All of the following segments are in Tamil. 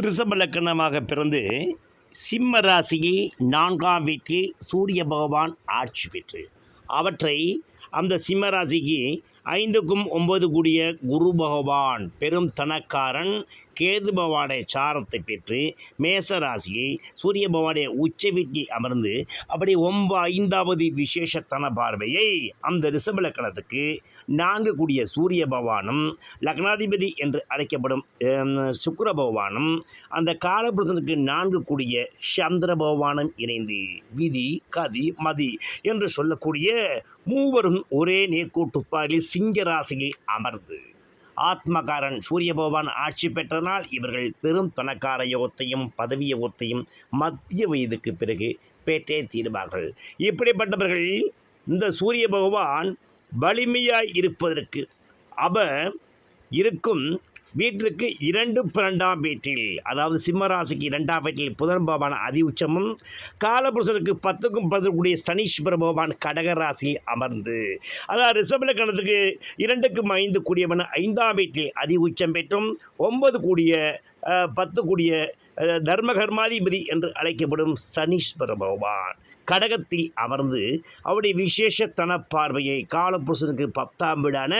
ரிஷப லக்கணமாக பிறந்து சிம்ம ராசியில் 4ஆம் வீட்டில் சூரிய பகவான் ஆட்சி பெற்று அவற்றை அந்த சிம்ம ராசிக்கு 5க்கும் 9 கூடிய குரு பகவான் பெரும் தனக்காரன் கேது பகவானுடைய சாரத்தை பெற்று மேச ராசியை சூரிய பகவானுடைய உச்ச வீட்டில் அமர்ந்து அப்படி 5வது விசேஷத்தன பார்வையை அந்த ரிஷப லக்கணத்துக்கு 4 கூடிய சூரிய பகவானும் லக்னாதிபதி என்று அழைக்கப்படும் சுக்கிர பகவானும் அந்த காலபுருஷனுக்கு 4 கூடிய சந்திர பகவானும் இணைந்து விதி கதி மதி என்று சொல்லக்கூடிய மூவரும் ஒரே நேர்கோட்டுப்பாரில் சிங்க ராசியில் அமர்ந்து ஆத்மகாரன் சூரிய பகவான் ஆட்சி பெற்றனால் இவர்கள் பெரும் தனக்கார யோகத்தையும் பதவி யோகத்தையும் மத்திய வயதுக்கு பிறகு பெற்றே தீர்வார்கள். இப்படிப்பட்டவர்கள் இந்த சூரிய பகவான் வலிமையாய் இருப்பதற்கு அவர் இருக்கும் வீட்டிற்கு 2-12ஆம் வீட்டில், அதாவது சிம்மராசிக்கு 2ஆம் வீட்டில் புதன் பகவான் அதி உச்சமும் காலபுருஷனுக்கு 10க்கும் 10 கூடிய சனீஸ்வர பகவான் கடக ராசியில் அமர்ந்து, அதாவது ரிஷப லக்கணத்துக்கு 2க்கும் 5 கூடியவன் 5ஆம் வீட்டில் அதி உச்சம் பெற்றும் 9 கூடிய 10 கூடிய தர்மகர்மாதிபதி என்று அழைக்கப்படும் சனீஸ்வர பகவான் கடகத்தில் அமர்ந்து அவருடைய விசேஷத்தன பார்வையை காலபுருஷனுக்கு 10ஆம் வீடான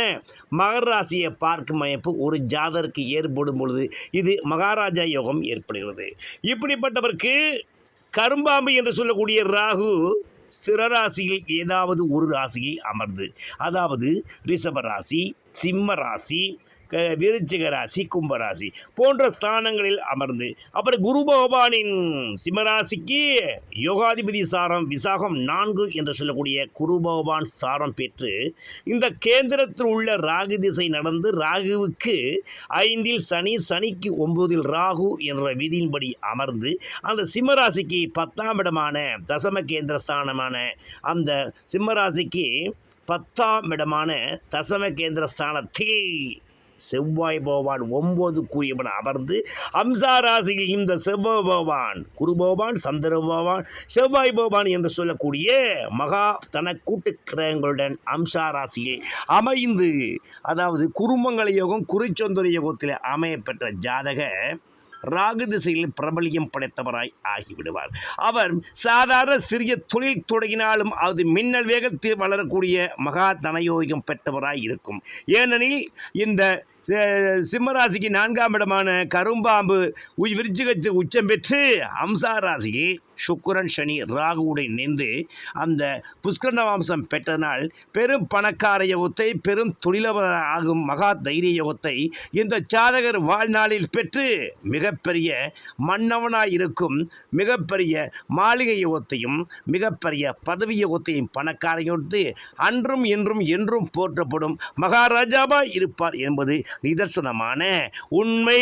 மகர ராசியை பார்க்கும் அமைப்பு ஒரு ஜாதருக்கு ஏற்படும் பொழுது இது மகாராஜா யோகம் ஏற்படுகிறது. இப்படிப்பட்டவருக்கு கரும்பாம்பு என்று சொல்லக்கூடிய ராகு ஸ்திரராசியில் ஏதாவது ஒரு ராசியில் அமர்ந்து, அதாவது ரிஷப ராசி, சிம்ம ராசி, விருச்சிக ராசி, கும்பராசி போன்ற ஸ்தானங்களில் அமர்ந்து அப்புறம் குரு பகவானின் சிம்மராசிக்கு யோகாதிபதி சாரம் விசாகம் 4 என்று சொல்லக்கூடிய குரு பகவான் சாரம் பெற்று இந்த கேந்திரத்தில் உள்ள ராகு திசை நடந்து ராகுவுக்கு 5இல் சனி, சனிக்கு 9இல் ராகு என்ற விதியின்படி அமர்ந்து அந்த சிம்மராசிக்கு 10ஆம் இடமான தசம கேந்திர ஸ்தானமான அந்த சிம்மராசிக்கு 10ஆம் இடமான தசம கேந்திர ஸ்தானத்தில் செவ்வாய் பகவான் 9 கூறியவன் அமர்ந்து அம்சா ராசியில் இந்த செவ்வாய் பகவான், குரு பகவான், சந்திர பகவான், செவ்வாய் பகவான் என்று சொல்லக்கூடிய மகா தன கூட்டு கிரகங்களுடன் அம்சா ராசியில் அமைந்து, அதாவது குருமங்கல யோகம் குறிச்சொந்தர யோகத்தில் அமையப்பெற்ற ஜாதக ராகு திசையில் பிரபலியம் படைத்தவராய் ஆகிவிடுவார். அவர் சாதாரண சிறிய தொழில் தொடங்கினாலும் அது மின்னல் வேகத்தில் வளரக்கூடிய மகா தனயோகம் பெற்றவராய் இருக்கும். ஏனெனில் இந்த சிம்மராசிக்கு 4ஆம் இடமான கரும்பாம்பு விருச்சிகத்து உச்சம் பெற்று அம்சா ராசியில் சுக்கிரன், சனி, ராகுவுடன் இணைந்து அந்த புஷ்கர வம்சம் பெற்றனால் பெரும் பணக்கார யோகத்தை, பெரும் தொழிலவர் ஆகும் மகா தைரிய யோகத்தை இந்த ஜாதகர் வாழ்நாளில் பெற்று மிகப்பெரிய மன்னவனாய் இருக்கும் மிகப்பெரிய மாளிகை யோகத்தையும் மிகப்பெரிய பதவி யோகத்தையும் பணக்கார யோகத்தை அன்றும் இன்றும் என்றும் போற்றப்படும் மகாராஜாவாய் இருப்பார் என்பது நிதர்சனமான உண்மை.